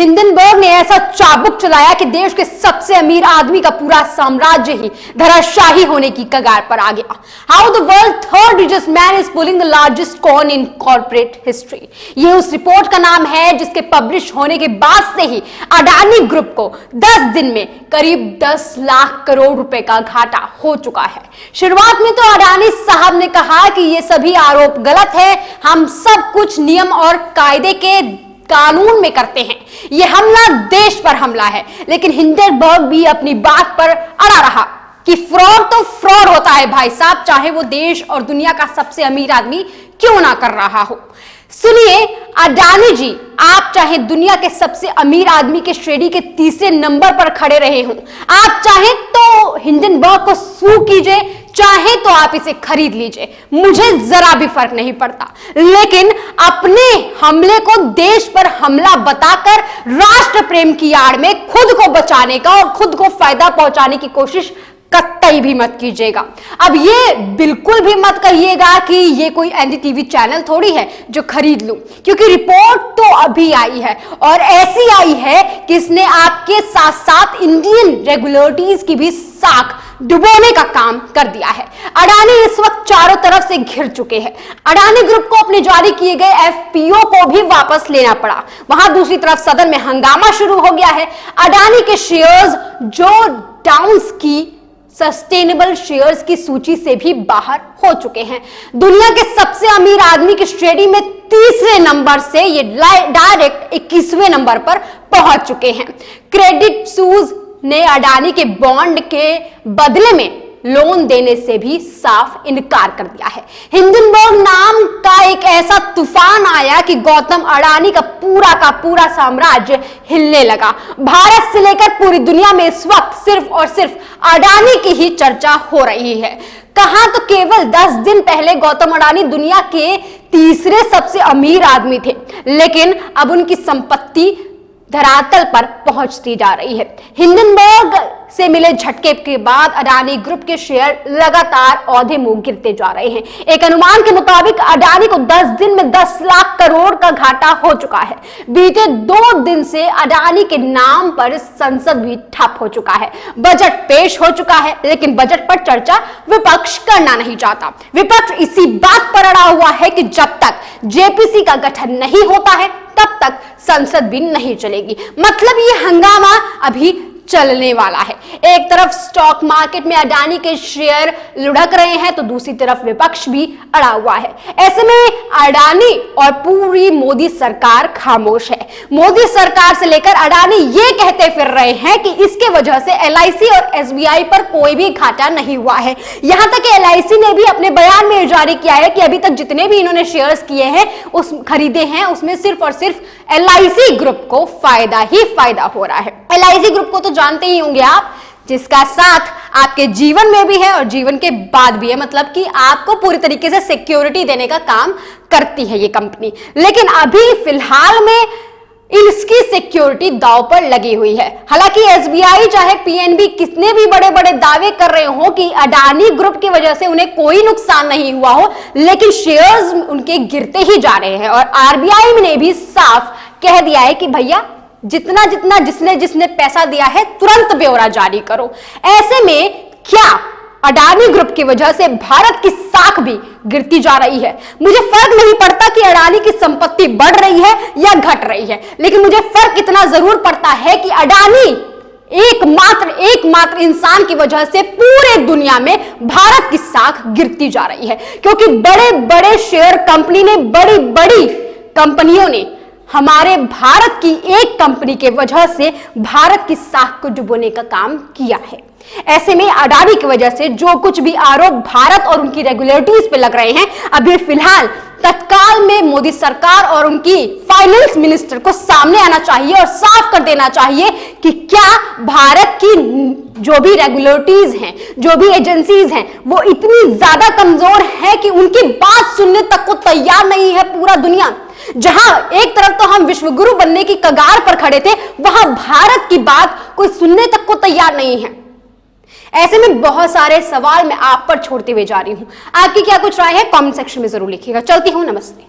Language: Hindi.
हिंडनबर्ग ने ऐसा चाबुक चलाया कि देश के सबसे अमीर आदमी का पूरा साम्राज्य ही धराशायी होने की कगार पर आ गया। How the world third richest man is pulling the largest coin in corporate history, ये उस रिपोर्ट का नाम है जिसके पब्लिश होने के बाद से ही अडानी ग्रुप को 10 दिन में करीब 10 लाख करोड़ रुपए का घाटा हो चुका है। शुरुआत में तो अडानी साहब ने कहा कि ये सभी आरोप गलत है, हम सब कुछ नियम और कायदे के कानून में करते हैं, ये हमला देश पर हमला है। लेकिन हिंडनबर्ग भी अपनी बात पर अड़ा रहा कि फ्रॉड तो फ्रॉड होता है भाई साहब, चाहे वो देश और दुनिया का सबसे अमीर आदमी क्यों ना कर रहा हो। सुनिए अडानी जी, आप चाहे दुनिया के सबसे अमीर आदमी के श्रेणी के तीसरे नंबर पर खड़े रहे हों, आप चाहे तो हिंडनबर्ग को सू कीजिए, चाहे तो आप इसे खरीद लीजिए, मुझे जरा भी फर्क नहीं पड़ता। लेकिन अपने हमले को देश पर हमला बताकर राष्ट्र प्रेम की आड़ में खुद को बचाने का और खुद को फायदा पहुंचाने की कोशिश कतई भी मत कीजिएगा। अब ये बिल्कुल भी मत कहिएगा कि ये कोई एनडीटीवी चैनल थोड़ी है जो खरीद लूं, क्योंकि रिपोर्ट तो अभी आई है और ऐसी आई है कि इसने आपके साथ साथ इंडियन रेगुलेटरीज की भी साख डुबोने का काम कर दिया है। अडानी इस वक्त चारों तरफ से घिर चुके हैं। अडानी ग्रुप को अपने जारी किए गए एफपीओ को भी वापस लेना पड़ा। वहां दूसरी तरफ सदन में हंगामा शुरू हो गया है। अडानी के शेयर्स जो डाउन्स की सस्टेनेबल शेयर्स की सूची से भी बाहर हो चुके हैं। दुनिया के सबसे अमीर आदमी की श्रेणी में तीसरे नंबर से ये डायरेक्ट 21वें नंबर पर पहुंच चुके हैं। क्रेडिट सूज ने अडानी के बॉन्ड के बदले में लोन देने से भी साफ इनकार कर दिया है। हिंडनबर्ग नाम का एक ऐसा तूफान आया कि गौतम अडानी का पूरा साम्राज्य हिलने लगा। भारत से लेकर पूरी दुनिया में इस वक्त सिर्फ और सिर्फ अडानी की ही चर्चा हो रही है। कहां तो केवल 10 दिन पहले गौतम अडानी दुनिया के तीसरे सबसे अमीर आदमी थे, लेकिन अब उनकी संपत्ति धरातल पर पहुंचती जा रही है। हिंडनबर्ग से मिले झटके के बाद अडानी ग्रुप के शेयर लगातार औंधे मुंह गिरते जा रहे हैं। एक अनुमान के मुताबिक अडानी को 10 दिन में 10 लाख करोड़ का घाटा हो चुका है। बीते 2 दिन से अडानी के नाम पर संसद भी ठप हो चुका है। बजट पेश हो चुका है, लेकिन बजट पर चर्चा विपक्ष करना नहीं चाहता। विपक्ष इसी बात पर अड़ा हुआ है कि जब तक जेपीसी का गठन नहीं होता है तब तक संसद भी नहीं चलेगी। मतलब ये हंगामा अभी चलने वाला है। एक तरफ स्टॉक मार्केट में अडानी के शेयर लुढ़क रहे हैं तो दूसरी तरफ विपक्ष भी अड़ा हुआ है। ऐसे में अडानी और पूरी मोदी सरकार खामोश है। मोदी सरकार से लेकर अडानी ये कहते फिर रहे हैं कि इसके वजह से एलआईसी और एसबीआई पर कोई भी घाटा नहीं हुआ है। यहां तक कि एलआईसी ने भी अपने बयान में जारी किया है कि अभी तक जितने भी इन्होंने शेयर्स किए हैं खरीदे हैं उसमें सिर्फ और सिर्फ एलआईसी ग्रुप को फायदा ही फायदा हो रहा है। एलआईसी ग्रुप को तो जानते ही होंगे आप, जिसका साथ आपके जीवन में भी है और जीवन के बाद भी है, मतलब कि आपको पूरी तरीके से सिक्योरिटी देने का काम करती है ये कंपनी। लेकिन अभी फिलहाल में इसकी सिक्योरिटी दांव पर लगी हुई है। हालांकि एसबीआई चाहे पीएनबी कितने भी बड़े बड़े दावे कर रहे हो कि अडानी ग्रुप की वजह से उन्हें कोई नुकसान नहीं हुआ हो, लेकिन शेयर्स उनके गिरते ही जा रहे हैं। और आरबीआई ने भी साफ कह दिया है कि भैया जितना जिसने पैसा दिया है तुरंत ब्यौरा जारी करो। ऐसे में क्या अडानी ग्रुप की वजह से भारत की साख भी गिरती जा रही है? मुझे फर्क नहीं पड़ता कि अडानी की संपत्ति बढ़ रही है या घट रही है, लेकिन मुझे फर्क इतना जरूर पड़ता है कि अडानी एकमात्र इंसान की वजह से पूरे दुनिया में भारत की साख गिरती जा रही है। क्योंकि बड़े बड़े शेयर कंपनी ने, बड़ी बड़ी कंपनियों ने हमारे भारत की एक कंपनी के वजह से भारत की साख को डुबोने का काम किया है। ऐसे में अडानी की वजह से जो कुछ भी आरोप भारत और उनकी रेगुलेटरीज पे लग रहे हैं, अभी फिलहाल तत्काल में मोदी सरकार और उनकी फाइनेंस मिनिस्टर को सामने आना चाहिए और साफ कर देना चाहिए कि क्या भारत की जो भी रेगुलेटरीज हैं, जो भी एजेंसीज हैं, वो इतनी ज्यादा कमजोर है कि उनकी बात सुनने तक को तैयार नहीं है पूरा दुनिया। जहां एक तरफ तो हम विश्वगुरु बनने की कगार पर खड़े थे, वहां भारत की बात कोई सुनने तक को तैयार नहीं है। ऐसे में बहुत सारे सवाल मैं आप पर छोड़ते हुए जा रही हूं। आपकी क्या कुछ राय है कमेंट सेक्शन में जरूर लिखिएगा। चलती हूं, नमस्ते।